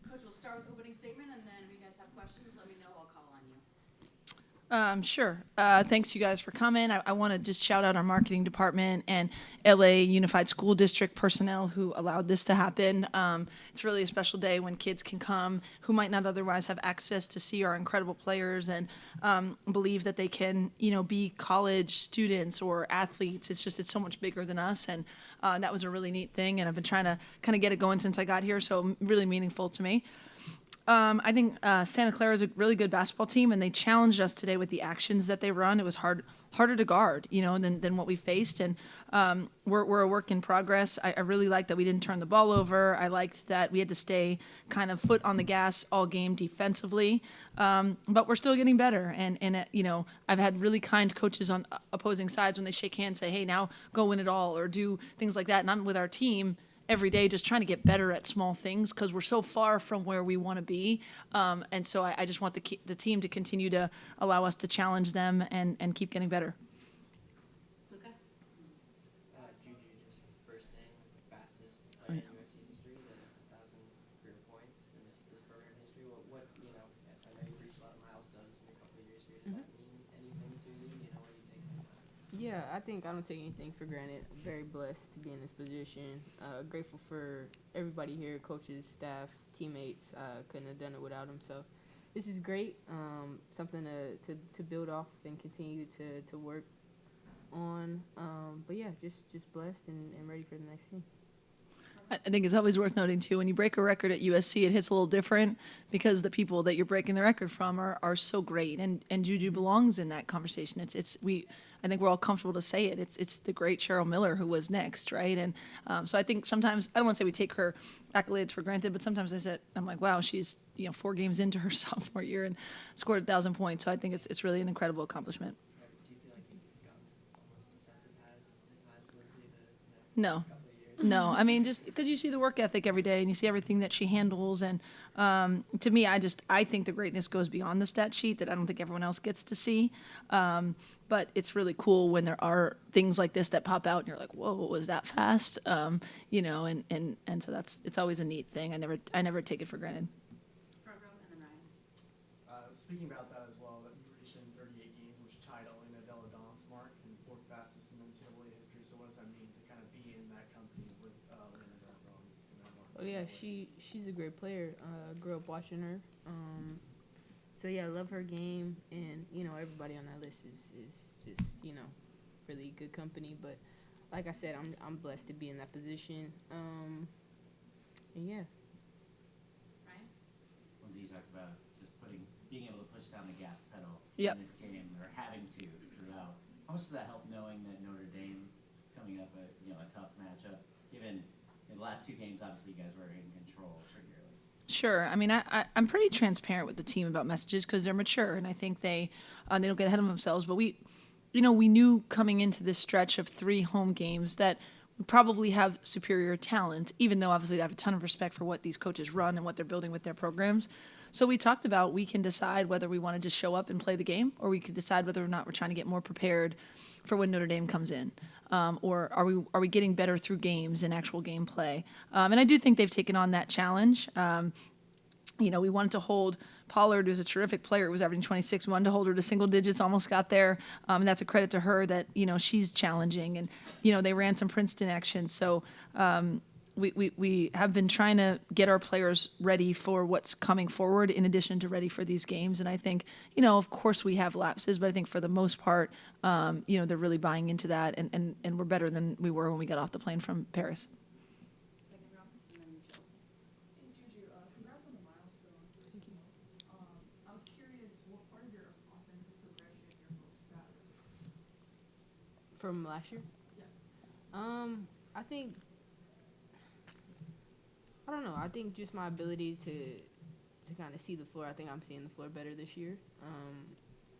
Coach, we'll start with opening statement, and then if you guys have questions, let me know. I'll call on you. Sure. Thanks, you guys, for coming. I want to just shout out our marketing department and LA Unified School District personnel who allowed this to happen. It's really a special day when kids can come who might not otherwise have access to see our incredible players and believe that they can, be college students or athletes. It's so much bigger than us, and that was a really neat thing. And I've been trying to kind of get it going since I got here, so really meaningful to me. I think Santa Clara is a really good basketball team, and they challenged us today with the actions that they run. It was harder to guard, than what we faced, and we're a work in progress. I really liked that we didn't turn the ball over. I liked that we had to stay kind of foot on the gas all game defensively, but we're still getting better. And I've had really kind coaches on opposing sides when they shake hands, say, "Hey, now go win it all," or do things like that. And I'm with our team every day just trying to get better at small things because we're so far from where we want to be. And so I just want the team to continue to allow us to challenge them and keep getting better. Luca? JuJu just first thing, fastest player in USC history, the 1,000 career points in this program history. What I know you've reached a lot of milestones in your couple of years here. Does that mean anything to you? What do you take from that? Yeah, I think I don't take anything for granted. I'm very blessed to be in this position. Grateful for everybody here, coaches, staff, teammates. Couldn't have done it without them. So this is great. Something to build off and continue to work on. But yeah, just blessed and ready for the next thing. I think it's always worth noting too, when you break a record at USC, it hits a little different because the people that you're breaking the record from are so great, and JuJu belongs in that conversation. I think we're all comfortable to say it. It's the great Cheryl Miller who was next, right? And so I think sometimes, I don't want to say we take her accolades for granted, but sometimes I'm like, wow, she's 4 games into her sophomore year and scored 1,000 points. So I think it's really an incredible accomplishment. Do you feel like you've gotten almost desensitized at times, Lindsay, No. last couple of years? No, I mean, just because you see the work ethic every day and you see everything that she handles, and to me, I think the greatness goes beyond the stat sheet that I don't think everyone else gets to see. But it's really cool when there are things like this that pop out and you're like, whoa, was that fast? And so it's always a neat thing. I never take it for granted. Front row, and then Ryan. Speaking about that as well, that you reached in 38 games, which tied Elena Della Dom's mark and 4th fastest in NCAA history. So what does that mean to kind of be in that company with Elena Della Dom in that mark? Oh yeah, she's a great player. Grew up watching her. So yeah, I love her game, and everybody on that list is just really good company. But like I said, I'm blessed to be in that position. And yeah. Ryan? Lindsay, you talked about just being able to push down the gas pedal Yep. in this game, or having to throughout. How much does that help knowing that Notre Dame is coming up a tough matchup? Given in the last 2 games, obviously you guys were in control pretty early. Sure. I mean, I'm pretty transparent with the team about messages because they're mature, and I think they don't get ahead of themselves. But we knew coming into this stretch of 3 home games that we probably have superior talent, even though obviously I have a ton of respect for what these coaches run and what they're building with their programs. So we talked about we can decide whether we want to just show up and play the game, or we could decide whether or not we're trying to get more prepared for when Notre Dame comes in, or are we getting better through games and actual gameplay? And I do think they've taken on that challenge. We wanted to hold Pollard, who's a terrific player, who was averaging 26. We wanted to hold her to single digits, almost got there. And that's a credit to her that, she's challenging. And, they ran some Princeton action. So we have been trying to get our players ready for what's coming forward in addition to ready for these games. And I think, of course we have lapses, but I think for the most part, they're really buying into that. And we're better than we were when we got off the plane from Paris. Second row, and then Jill. Hey, JuJu, congrats on the milestone. Thank you. I was curious, what part of your offensive progression you're most proud of? From last year? Yeah. I think I don't know. I think just my ability to kind of see the floor. I think I'm seeing the floor better this year.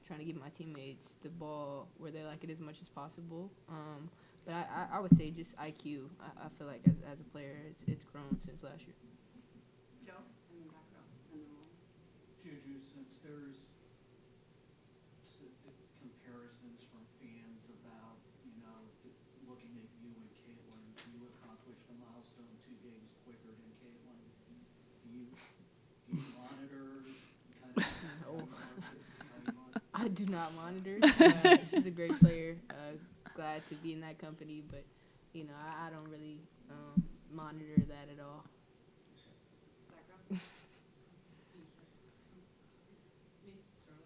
Trying to give my teammates the ball where they like it as much as possible. But I would say just IQ. I feel like as a player, it's grown since last year. Joe, and then back row, and then we'll. JuJu, since there's comparisons from fans about, looking at you and Caitlin, you accomplished a milestone 2 games quicker than Caitlin. Do you monitor, kind of? No. How do you monitor? I do not monitor. She's a great player. Glad to be in that company, but I don't really monitor that at all. Background?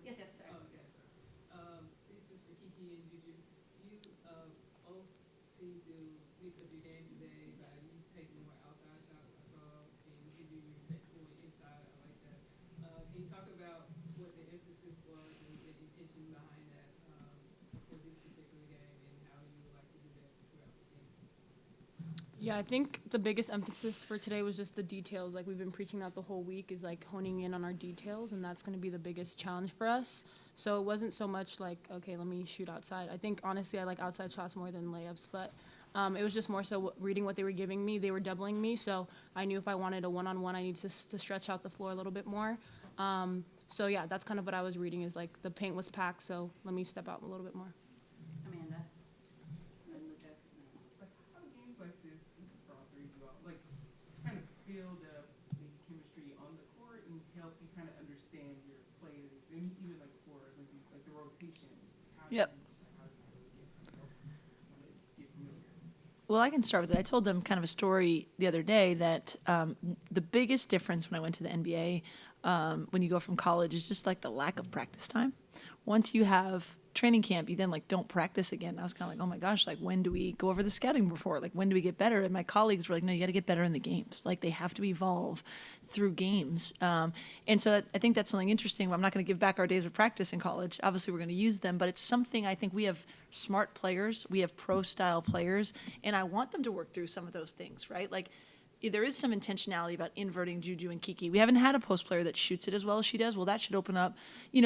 Yes, yes, sir. Oh, okay, sorry. This is for Kiki and JuJu. You both seem to mix up your game today by you taking more outside shots. I saw in JuJu you take more inside. I like that. Can you talk about what the emphasis was and the intention behind that for this particular game and how you would like to do that throughout the season? Yeah, I think the biggest emphasis for today was just the details. Like we've been preaching that the whole week is like honing in on our details, and that's going to be the biggest challenge for us. So it wasn't so much like, okay, let me shoot outside. I think honestly I like outside shots more than layups, but it was just more so reading what they were giving me. They were doubling me, so I knew if I wanted a one-on-one, I needed to stretch out the floor a little bit more. So yeah, that's kind of what I was reading is like the paint was packed, so let me step out a little bit more. Amanda? And then LeJeff. Like, how do games like this is for all three of you all, like, kind of build up the chemistry on the court and help you kind of understand your players, and even like for Lindsay, like the rotations? How do Yep. how do you help kind of get familiar? Well, I can start with it. I told them kind of a story the other day that the biggest difference when I went to the NBA, when you go from college, is just like the lack of practice time. Once you have training camp, you then like don't practice again. I was kind of like, oh my gosh, like when do we go over the scouting report? Like when do we get better? And my colleagues were like, no, you got to get better in the games. Like they have to evolve through games. And so I think that's something interesting. I'm not going to give back our days of practice in college. Obviously, we're going to use them, but it's something I think we have smart players, we have pro style players, and I want them to work through some of those things, right? Like there is some intentionality about inverting JuJu and Kiki. We haven't had a post player that shoots it as well as she does. Well, that should open up,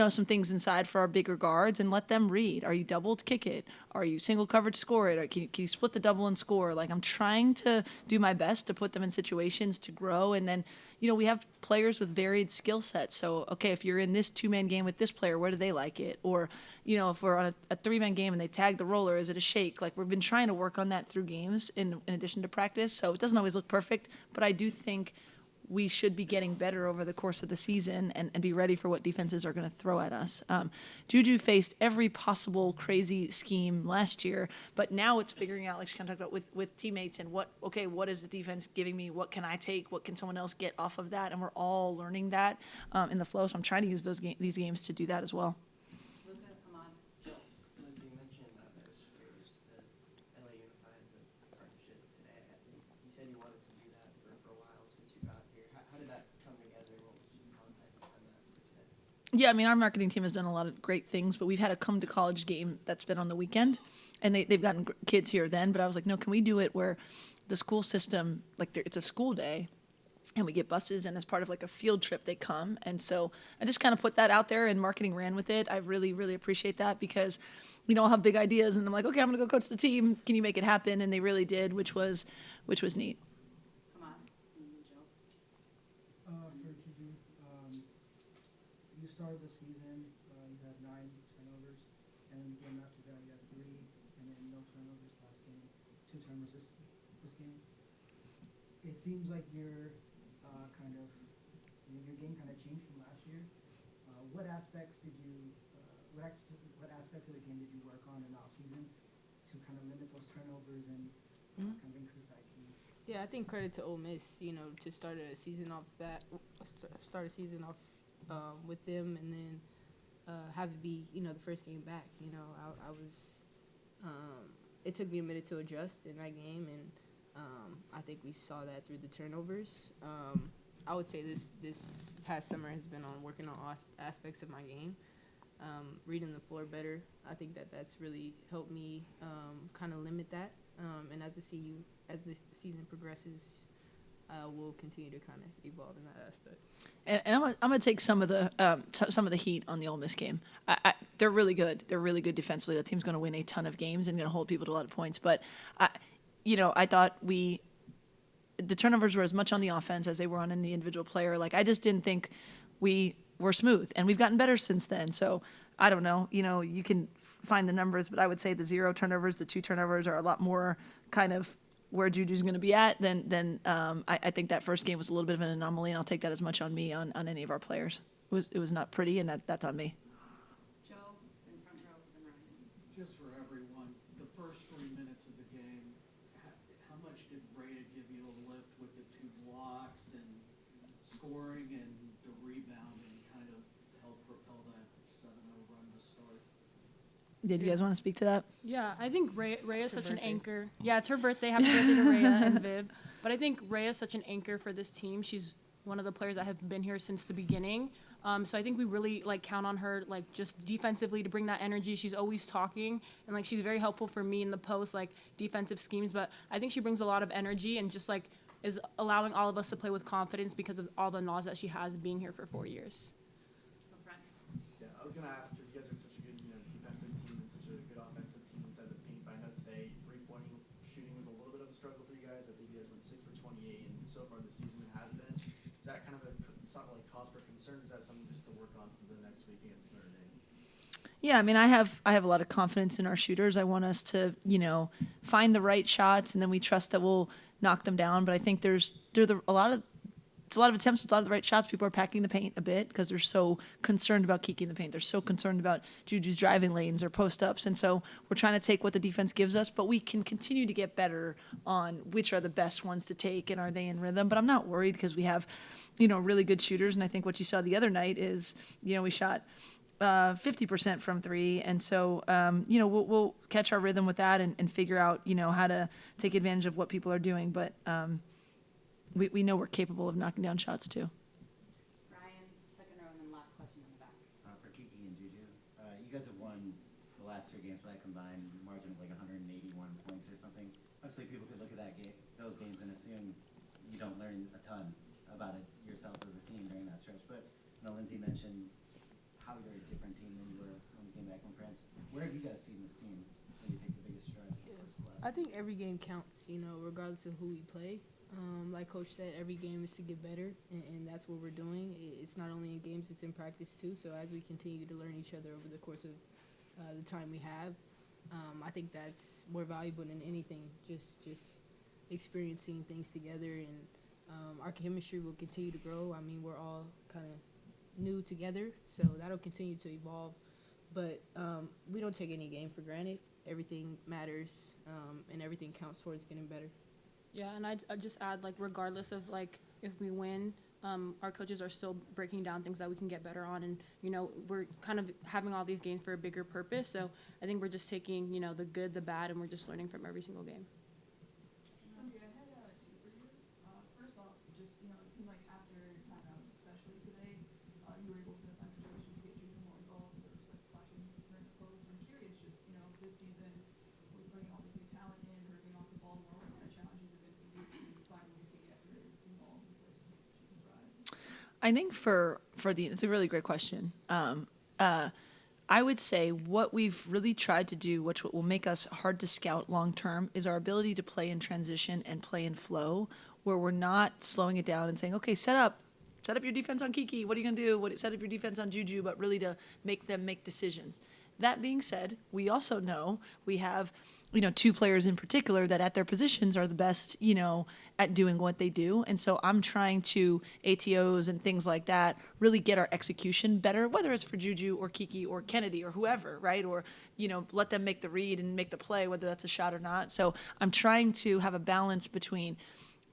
some things inside for our bigger guards and let them read. Are you doubled? Kick it. Are you single coverage? Score it. Or can you split the double and score? Like I'm trying to do my best to put them in situations to grow. And then, we have players with varied skill sets. So, okay, if you're in this two-man game with this player, where do they like it? Or, if we're on a three-man game and they tag the roller, is it a shake? Like we've been trying to work on that through games in addition to practice. So it doesn't always look perfect, but I do think we should be getting better over the course of the season and be ready for what defenses are going to throw at us. JuJu faced every possible crazy scheme last year, but now it's figuring out, like she kind of talked about with teammates and what is the defense giving me? What can I take? What can someone else get off of that? And we're all learning that in the flow. So I'm trying to use these games to do that as well. Luca, Ahmad, Jill. Lindsay, you mentioned that it was the LA Unified the partnership today. You said you wanted to do that for a while since you got here. How did that come together? What was just the context behind that for today? Yeah, I mean, our marketing team has done a lot of great things, but we've had a come to college game that's been on the weekend, and they've gotten kids here then. But I was like, no, can we do it where the school system, like it's a school day, and we get buses, and as part of like a field trip, they come. And so I just kind of put that out there, and marketing ran with it. I really, really appreciate that because I'll have big ideas, and I'm like, okay, I'm gonna go coach the team. Can you make it happen? And they really did, which was neat. Ahmad, and then Jill. For JuJu, you started the season, you had 9 turnovers, and then the game after that you had 3, and then no turnovers last game, 2 turnovers this game. It seems like your game kind of changed from last year. What aspects of the game did you work on in off season to kind of limit those turnovers and kind of increase that key? Yeah, I think credit to Ole Miss, to start a season off with them, and then have it be, the first game back. I was, it took me a minute to adjust in that game, and I think we saw that through the turnovers. I would say this past summer has been on working on all aspects of my game, reading the floor better. I think that's really helped me kind of limit that. And as the season progresses, we'll continue to kind of evolve in that aspect. And I'm gonna take some of the heat on the Ole Miss game. They're really good. They're really good defensively. That team's gonna win a ton of games and gonna hold people to a lot of points. But I thought the turnovers were as much on the offense as they were on the individual player. Like I just didn't think we were smooth, and we've gotten better since then. So I don't know. You can find the numbers, but I would say the 0 turnovers, the 2 turnovers are a lot more kind of where JuJu's going to be at, then I think that first game was a little bit of an anomaly, and I'll take that as much on me on any of our players. It was not pretty, and that's on me. Joe, in front row, then Ryan. Just for everyone, the first 3 minutes of the game, how much did Rhea give you a lift with the 2 blocks and scoring and the rebounding kind of help propel that 7-0 run to start? Did you guys want to speak to that? Yeah, I think Rhea's such an anchor. Yeah, it's her birthday. Happy birthday to Rhea and Viv. But I think Rhea's such an anchor for this team. She's one of the players that have been here since the beginning. So I think we really count on her just defensively to bring that energy. She's always talking, and she's very helpful for me in the post defensive schemes. But I think she brings a lot of energy and just is allowing all of us to play with confidence because of all the knowledge that she has being here for 4 years. Go front. Yeah, I was gonna ask because you guys are such a good, defensive team and such a good offensive team inside the paint. But I know today 3-point shooting was a little bit of a struggle for you guys. I think you guys went 6 for 28, and so far this season it has been. Is that kind of something cause for concern? Is that something just to work on for the next week against Notre Dame? Yeah, I mean, I have a lot of confidence in our shooters. I want us to, find the right shots, and then we trust that we'll knock them down. But I think it's a lot of attempts, it's a lot of the right shots. People are packing the paint a bit because they're so concerned about Kiki in the paint. They're so concerned about JuJu's driving lanes or post-ups. And so we're trying to take what the defense gives us, but we can continue to get better on which are the best ones to take and are they in rhythm. But I'm not worried because we have, really good shooters. And I think what you saw the other night is, we shot 50% from 3. And so, we'll catch our rhythm with that and figure out, how to take advantage of what people are doing. But we know we're capable of knocking down shots too. Ryan, second row, and then last question in the back. For Kiki and JuJu, you guys have won the last 3 games by a combined margin of 181 points or something. Obviously, people could look at those games and assume you don't learn a ton about it yourself as a team during that stretch. But Lindsay mentioned how you're a different team than you were when you came back from France. Where have you guys seen this team maybe take the biggest stride? I think every game counts, regardless of who we play. Like Coach said, every game is to get better, and that's what we're doing. It's not only in games, it's in practice too. So as we continue to learn each other over the course of the time we have, I think that's more valuable than anything, just experiencing things together. And our chemistry will continue to grow. I mean, we're all kind of new together, so that'll continue to evolve. But we don't take any game for granted. Everything matters, and everything counts towards getting better. Yeah, and I'd just add, regardless of, if we win, our coaches are still breaking down things that we can get better on. And, we're kind of having all these games for a bigger purpose. So I think we're just taking, the good, the bad, and we're just learning from every single game. Lindsay, I had 2 for you. First off, just, it seemed like after timeouts, especially today, you were able to find situations to get JuJu more involved. There was flashing her in the post. I'm curious, just, this season, with bringing all this new talent in, her being off the ball more, what kind of challenges have been for you to find ways to get her involved in places she can thrive? I think it's a really great question. I would say what we've really tried to do, which will make us hard to scout long term, is our ability to play in transition and play in flow, where we're not slowing it down and saying, okay, set up your defense on Kiki. What are you going to do? Set up your defense on JuJu, but really to make them make decisions. That being said, we also know we have 2 players in particular that at their positions are the best, at doing what they do. And so I'm trying to ATOs and things like that really get our execution better, whether it's for JuJu or Kiki or Kennedy or whoever, right? Or, let them make the read and make the play, whether that's a shot or not. So I'm trying to have a balance between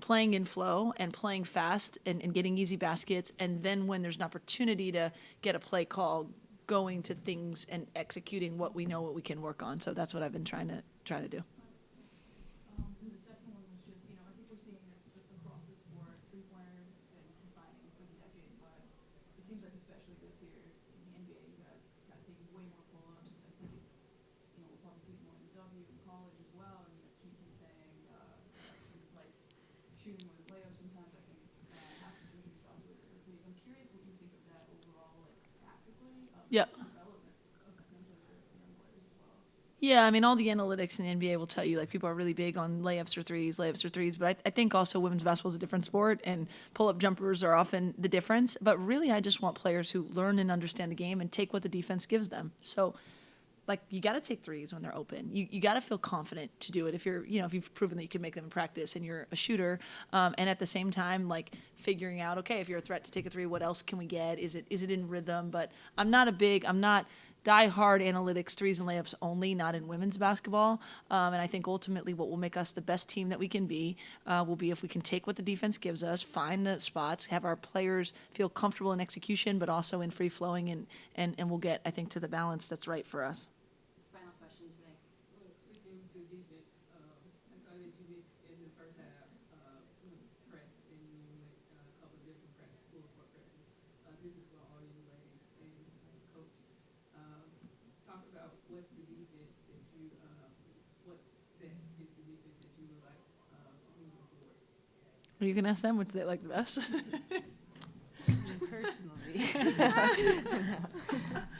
playing in flow and playing fast and getting easy baskets. And then when there's an opportunity to get a play call, going to things and executing what we know what we can work on. So that's what I've been trying to do. And the second one was just, I think we're seeing this across the sport. 3-pointers has been declining for the decade, but it seems like especially this year in the NBA, you got guys taking way more pull-ups. I think it's, we'll probably see more in W in college as well. And Kiki saying she likes shooting more than layups sometimes. I think half of JuJu shots were threes. I'm curious what you think of that overall, tactically. Yeah. Development of young players as well. Yeah, I mean, all the analytics in the NBA will tell you, people are really big on layups or threes. But I think also women's basketball is a different sport, and pull-up jumpers are often the difference. But really, I just want players who learn and understand the game and take what the defense gives them. So like you got to take threes when they're open. You got to feel confident to do it if you're, if you've proven that you can make them in practice and you're a shooter. And at the same time, like figuring out, okay, if you're a threat to take a three, what else can we get? Is it in rhythm? But I'm not die-hard analytics, threes and layups only, not in women's basketball. And I think ultimately what will make us the best team that we can be will be if we can take what the defense gives us, find the spots, have our players feel comfortable in execution, but also in free-flowing, and we'll get, I think, to the balance that's right for us. Final question today. Well, speaking to defense, I saw that you mixed in the first half press and you went a couple of different press, full court presses. This is for all you ladies and coach. Talk about what's the defense that you, what set is the defense that you would like moving forward? You can ask them which they like the best. Personally,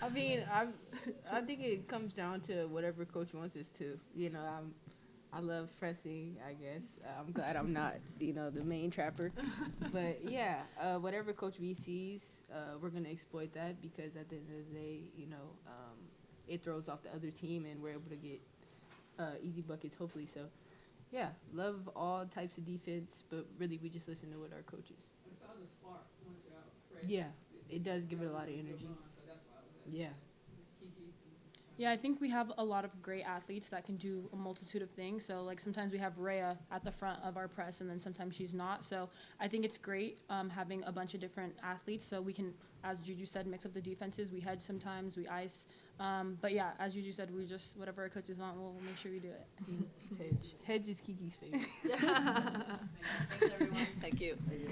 I mean, I think it comes down to whatever coach wants us to. I love pressing, I guess. I'm glad I'm not, the main trapper. But yeah, whatever Coach V sees, we're gonna exploit that because at the end of the day, it throws off the other team and we're able to get easy buckets, hopefully. So yeah, love all types of defense, but really we just listen to what our coaches. I saw the spark once y'all pressed. Yeah, it does give it a lot of energy. So that's why I was asking. Yeah. Kiki. Yeah, I think we have a lot of great athletes that can do a multitude of things. So, like, sometimes we have Rhea at the front of our press, and then sometimes she's not. So I think it's great having a bunch of different athletes so we can, as JuJu said, mix up the defenses. We hedge sometimes, we ice. But, yeah, as JuJu said, we just, whatever our coaches want, we'll make sure we do it. Hedge is Kiki's favorite. Thanks, everyone. Thank you. Thank you.